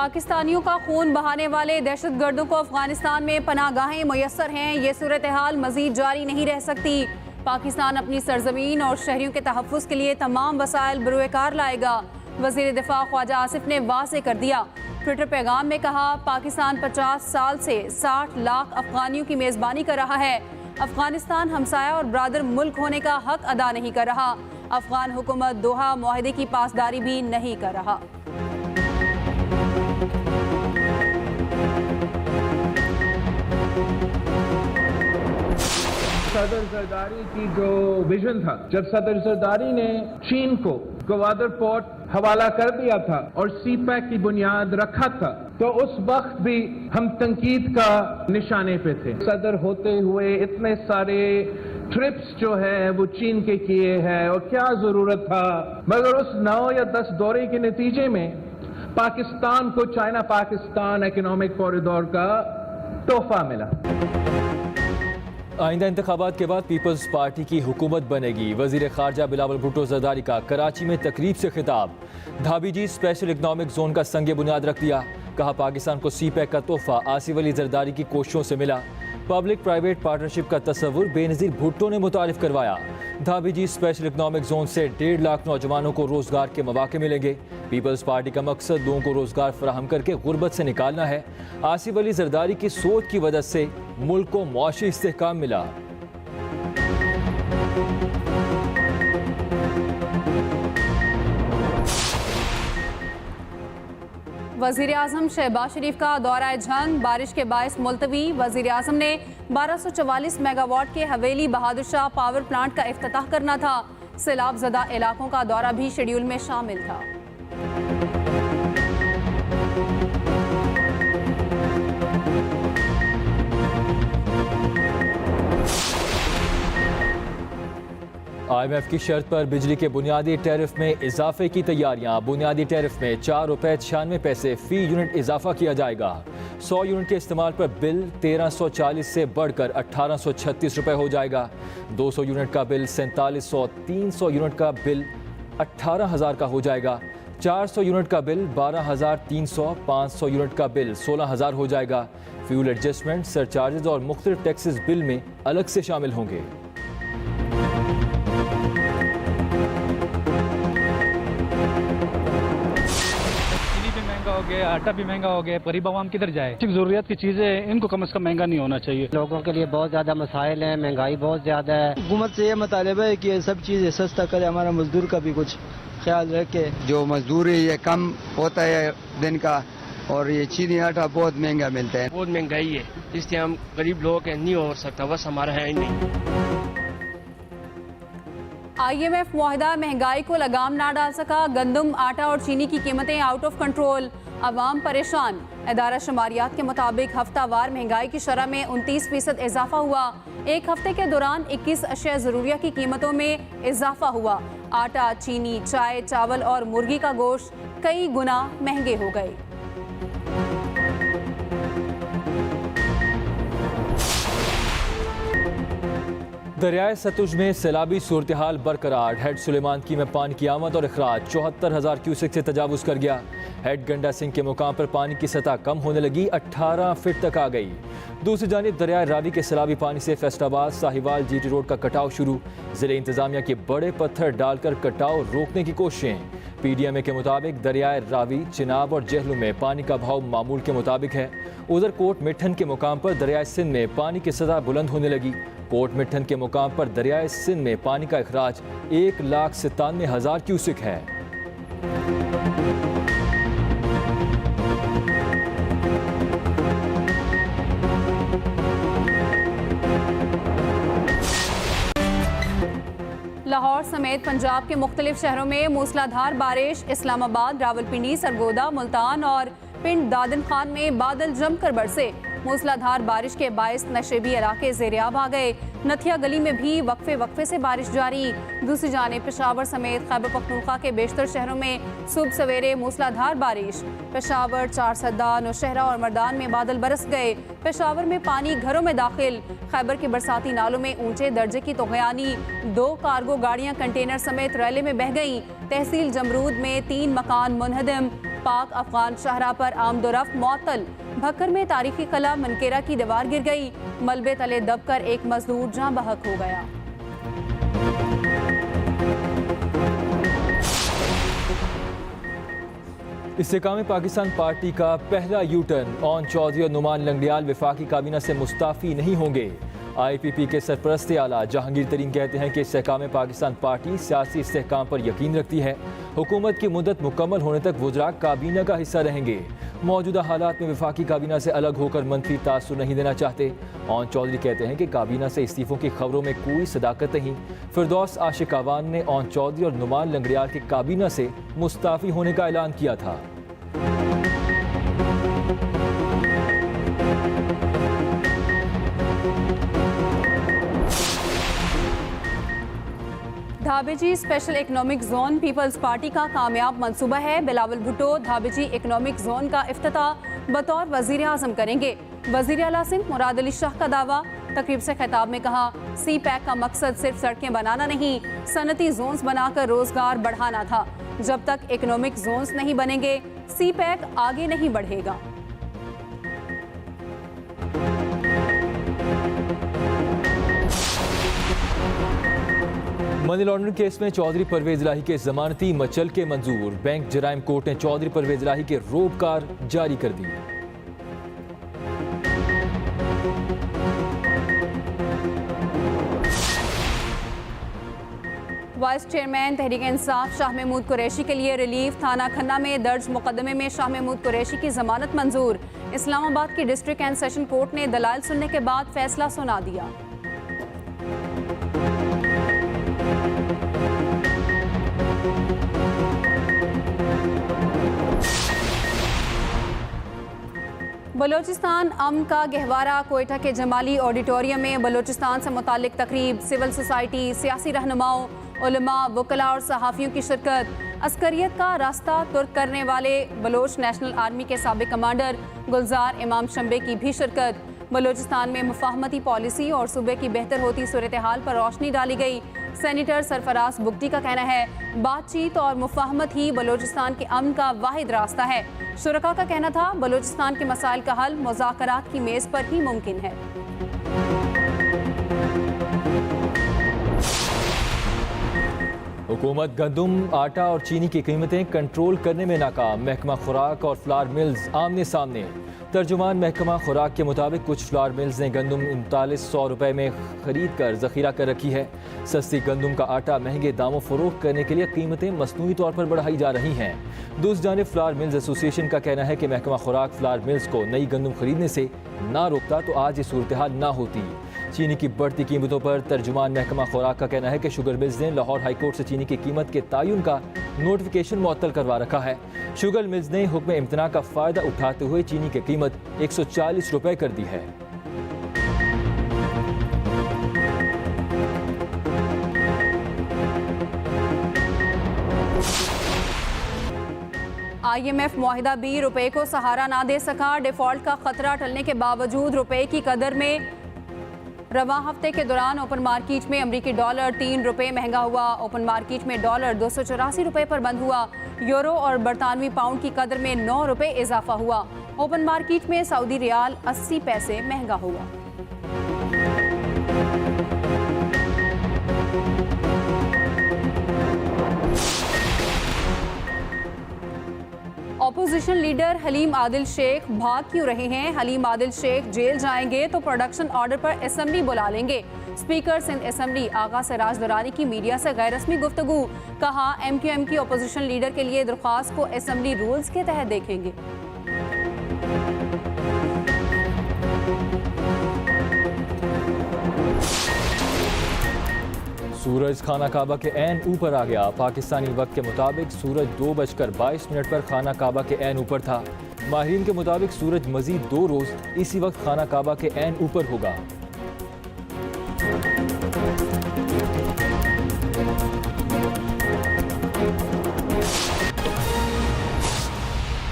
पाकिस्तानियों का खून बहाने वाले दहशतगर्दों को अफगानिस्तान में पनाहगाहें मुयस्सर हैं। ये सूरत हाल मजीद जारी नहीं रह सकती। पाकिस्तान अपनी सरजमीन और शहरियों के तहफ़्फ़ुज़ के लिए तमाम वसाइल बरूएकार लाएगा। वज़ीर दिफा ख्वाजा आसिफ ने वाज़ेह कर दिया। ट्विटर पैगाम में कहा, पाकिस्तान 50 साल से 60 लाख अफगानियों की मेज़बानी कर रहा है। अफगानिस्तान हमसाया और ब्रादर मुल्क होने का हक अदा नहीं कर रहा। अफगान हुकूमत दोहा मुआहदे की पासदारी भी नहीं कर रहा। सदर जरदारी की जो विजन था, जब सदर जरदारी ने चीन को ग्वादर पोर्ट हवाला कर दिया था और सीपैक की बुनियाद रखा था, तो उस वक्त भी हम तंकीद का निशाने पे थे। सदर होते हुए इतने सारे ट्रिप्स जो है वो चीन के किए हैं और क्या जरूरत था, मगर उस 9 या 10 दौरे के नतीजे में पाकिस्तान को चाइना पाकिस्तान इकोनॉमिक कॉरिडोर का तोहफा मिला। आइंदा इंतखाबात के बाद पीपल्स पार्टी की हुकूमत बनेगी। वजीर खारजा बिलावल भुट्टो जरदारी का कराची में तकरीब से खिताब। धाबी जी स्पेशल इकनॉमिक जोन का संग बुनियाद रख दिया। कहा, पाकिस्तान को सीपैक का तोहफा आसिफ अली जरदारी की कोशिशों से मिला। पब्लिक प्राइवेट पार्टनरशिप का तस्वुर बेनज़ीर भुट्टो ने मुतारिफ करवाया। धाबी जी स्पेशल इकनॉमिक जोन से 1.5 लाख नौजवानों को रोजगार के मौके मिलेंगे। पीपल्स पार्टी का मकसद लोगों को रोजगार फराहम करके गुर्बत से निकालना है। आसिफ अली जरदारी की सोच की वजह से मुल्क को मुआशी इस्तेहकाम मिला। वज़ीर आज़म शहबाज शरीफ का दौरा जंग बारिश के बायस मुलतवी। वज़ीर आज़म ने 1244 मेगावाट के हवेली बहादुर शाह पावर प्लांट का इफ्तिताह करना था। सैलाब ज़दा इलाकों का दौरा भी शेड्यूल में शामिल था। IMF की शर्त पर बिजली के बुनियादी टैरिफ में इजाफे की तैयारियां। बुनियादी टैरिफ में 4 रुपये 96 पैसे फी यूनिट इजाफा किया जाएगा। 100 यूनिट के इस्तेमाल पर बिल 1340 से बढ़कर 1836 रुपये हो जाएगा। 200 यूनिट का बिल 4700, 300 यूनिट का बिल 18,000 का हो जाएगा। 400 यूनिट का बिल 12,300, 500 यूनिट का बिल 16,000 हो जाएगा। फ्यूल एडजस्टमेंट, सरचार्जेज और मुख्तलिफ टैक्सेस बिल में अलग से शामिल होंगे। हो गया, आटा भी महंगा हो गया, गरीब आवाम किधर जाए? जरूरत की चीजें इनको कम से कम महंगा नहीं होना चाहिए। लोगों के लिए बहुत ज्यादा मसाइल हैं, महंगाई बहुत ज्यादा है। हुकूमत से ये मुतालिबा है कि ये सब चीजें सस्ता करे, हमारा मजदूर का भी कुछ ख्याल रखे। जो मजदूरी ये कम होता है दिन का, और ये चीनी आटा बहुत महंगा मिलता है। बहुत महंगाई है, इसलिए हम गरीब लोग नहीं हो सकता, बस हमारा है ही नहीं। IMF मुआहदा महंगाई को लगाम ना डाल सका। गंदम, आटा और चीनी की कीमतें आउट ऑफ कंट्रोल, अवाम परेशान। इदारा शुमारियात के मुताबिक हफ्तावार महंगाई की शरह में 29% इजाफा हुआ। एक हफ्ते के दौरान 21 अशिया ज़रूरिया की कीमतों में इजाफा हुआ। आटा, चीनी, चाय, चावल और मुर्गी का गोश्त कई गुना महंगे हो गए। दरियाए सतलुज में सैलाबी सूरत हाल बरकरार। हेड सुलेमान की में पानी की आमद और अखराज 74,000 क्यूसेक से तजावुज कर गया। हेड गंडा सिंह के मुकाम पर पानी की सतह कम होने लगी, 18 फीट तक आ गई। दूसरी जानिब दरियाए रावी के सैलाबी पानी से फैसलाबाद साहिवाल GT रोड का कटाव शुरू। जिले इंतजामिया के बड़े पत्थर डालकर कटाव रोकने की कोशिशें। PDMA के मुताबिक दरियाए रावी, चिनाब और जहलू में पानी का बहाव मामूल के मुताबिक है। उधर कोट मिठन के मुकाम पर दरियाए सिंध में पानी की सतह बुलंद होने लगी। कोट मिठन के मुकाम पर दरियाए सिंध में पानी का अखराज 1,97,000 क्यूसेक है। लाहौर समेत पंजाब के मुख्तलिफ शहरों में मूसलाधार बारिश। इस्लामाबाद, रावलपिंडी, सरगोदा, मुल्तान और पिंड दादन खान में बादल जमकर बरसे। मूसलाधार बारिश के बायस नशेबी इलाके ज़ेरियाब आ गए। नथिया गली में भी वक्फे वक्फे से बारिश जारी। दूसरी जानिब पेशावर समेत खैबर पख्तूनख्वा के बेशतर शहरों में सुबह सवेरे मूसलाधार बारिश। पेशावर, चारसदा, नौशहरा और मर्दान में बादल बरस गए। पेशावर में पानी घरों में दाखिल। खैबर के बरसाती नालों में ऊंचे दर्जे की तोगयानी। 2 कार्गो गाड़ियां कंटेनर समेत रैले में बह गईं। तहसील जमरूद में 3 मकान मुनहदम। पाक अफगान शाहरा पर आमदोरफ्त मअतल। भक्कर में तारीखी कला मनकेरा की दीवार गिर गई। मलबे तले दबकर एक मजदूर जाँ बहक हो गया। इस्तेकाम पाकिस्तान पार्टी का पहला यू टर्न। ओन चौधरी और नुमान लंगड़ियाल वफाकी काबीना से मुस्ताफ़ी नहीं होंगे। IPP के सरपरस्त आला जहांगीर तरीन कहते हैं कि इस्तेकाम पाकिस्तान पार्टी सियासी इस्तेकाम पर यकीन रखती है। हुकूमत की मुद्दत मुकम्मल होने तक वुज़रा काबीना का हिस्सा रहेंगे। मौजूदा हालात में वफाकी काबीना से अलग होकर मंफी तासुर नहीं देना चाहते। ओन चौधरी कहते हैं कि काबीना से इस्तीफ़ों की खबरों में कोई सदाकत नहीं। फिरदौस आशिक आवान ने ओन चौधरी और नुमान लंगड़ियाल की काबीना से मुस्ताफ़ी होने का ऐलान किया था। Dhabeji special economic zone People's Party का कामयाब मंसूबा है। बिलावल भुट्टो धाबेजी इकनॉमिक जोन का इफ्तिताह बतौर वजीर आजम करेंगे। वजीर आला सिंध मुराद अली शाह का दावा। तकरीब से खिताब में कहा, CPAC का मकसद सिर्फ सड़कें बनाना नहीं, सनती जोन्स बनाकर रोजगार बढ़ाना था। जब तक इकनॉमिक जोन्स नहीं बनेंगे, CPAC आगे नहीं बढ़ेगा। मनी लॉन्ड्रिंग केस में चौधरी परवेज इलाही के जमानती मचल के मंजूर। बैंक जराइम कोर्ट ने चौधरी परवेज इलाही के रोबकार जारी कर दी। वाइस चेयरमैन तहरीक इंसाफ शाह महमूद कुरैशी के लिए रिलीफ। थाना खन्ना में दर्ज मुकदमे में शाह महमूद कुरैशी की जमानत मंजूर। इस्लामाबाद की डिस्ट्रिक्ट एंड सेशन कोर्ट ने दलाल सुनने के बाद फैसला सुना दिया। बलोचिस्तान अमन का गहवारा। कोयटा के जमाली ऑडिटोरियम में बलोचिस्तान से मुताल्लिक तकरीब। सिविल सोसाइटी, सियासी रहनुमाओं, उलमा, वकला और सहाफ़ियों की शिरकत। अस्करियत का रास्ता तुर्क करने वाले बलोच नेशनल आर्मी के साबिक कमांडर गुलजार इमाम शंबे की भी शिरकत। बलोचिस्तान में मुफाहमती पॉलिसी और सूबे की बेहतर होती सूरत हाल पर रोशनी डाली गई। सेनेटर सरफराज बुगटी का कहना है, बातचीत और मुफाहमत ही बलोचिस्तान के अमन का वाहिद रास्ता है। शुरका का कहना था, बलोचिस्तान के मसाइल का हल मुज़ाकरात की मेज़ पर ही मुमकिन है। हुकूमत गंदम, आटा और चीनी की कीमतें कंट्रोल करने में नाकाम। महकमा खुराक और फ्लावर मिल्स आमने सामने। तर्जुमान महकमा खुराक के मुताबिक कुछ फ्लावर मिल्स ने गंदम 3900 रुपये में खरीद कर ज़ख़ीरा कर रखी है। सस्ती गंदम का आटा महंगे दामों फ़रोख्त करने के लिए कीमतें मसनूई तौर पर बढ़ाई जा रही हैं। दूसरी जानिब फ्लावर मिल्स एसोसिएशन का कहना है कि महकमा खुराक फ्लावर मिल्स को नई गंदम खरीदने से ना रोकता तो आज ये सूरत हाल ना होती। चीनी की बढ़ती कीमतों पर तर्जुमान महकमा खुराक का कहना है कि शुगर मिल्स ने लाहौर हाई कोर्ट से चीनी की कीमत के तयन का नोटिफिकेशन मुअत्तल करवा रखा है। शुगर मिल्स ने हुक्म इम्तना का फ़ायदा उठाते हुए चीनी की कीमत 140 रुपये कर दी है। IMF मुआहिदा भी रुपए को सहारा ना दे सका। डिफॉल्ट का खतरा टलने के बावजूद रुपए की कदर में रवा हफ्ते के दौरान ओपन मार्केट में अमरीकी डॉलर 3 रुपये महंगा हुआ। ओपन मार्केट में डॉलर 284 रुपये पर बंद हुआ। यूरो और बरतानवी पाउंड की कदर में 9 रुपये इजाफा हुआ। ओपन मार्केट में सऊदी रियाल 80 पैसे महंगा हुआ। ऑपोजिशन लीडर हलीम आदिल शेख भाग क्यों रहे हैं? हलीम आदिल शेख जेल जाएंगे तो प्रोडक्शन ऑर्डर पर असेंबली बुला लेंगे। स्पीकर सिंध असेंबली आगा सिराज दुरानी की मीडिया से गैर रस्मी गुफ्तगू। कहा, MQM की ऑपोजिशन लीडर के लिए दरख्वास्त को असेंबली रूल्स के तहत देखेंगे। सूरज खाना काबा के ऐन ऊपर आ गया। पाकिस्तानी वक्त के मुताबिक सूरज 2:22 पर खाना काबा के ऐन ऊपर था। माहिरीन के मुताबिक सूरज मजीद 2 रोज़ इसी वक्त खाना काबा के ऐन ऊपर होगा।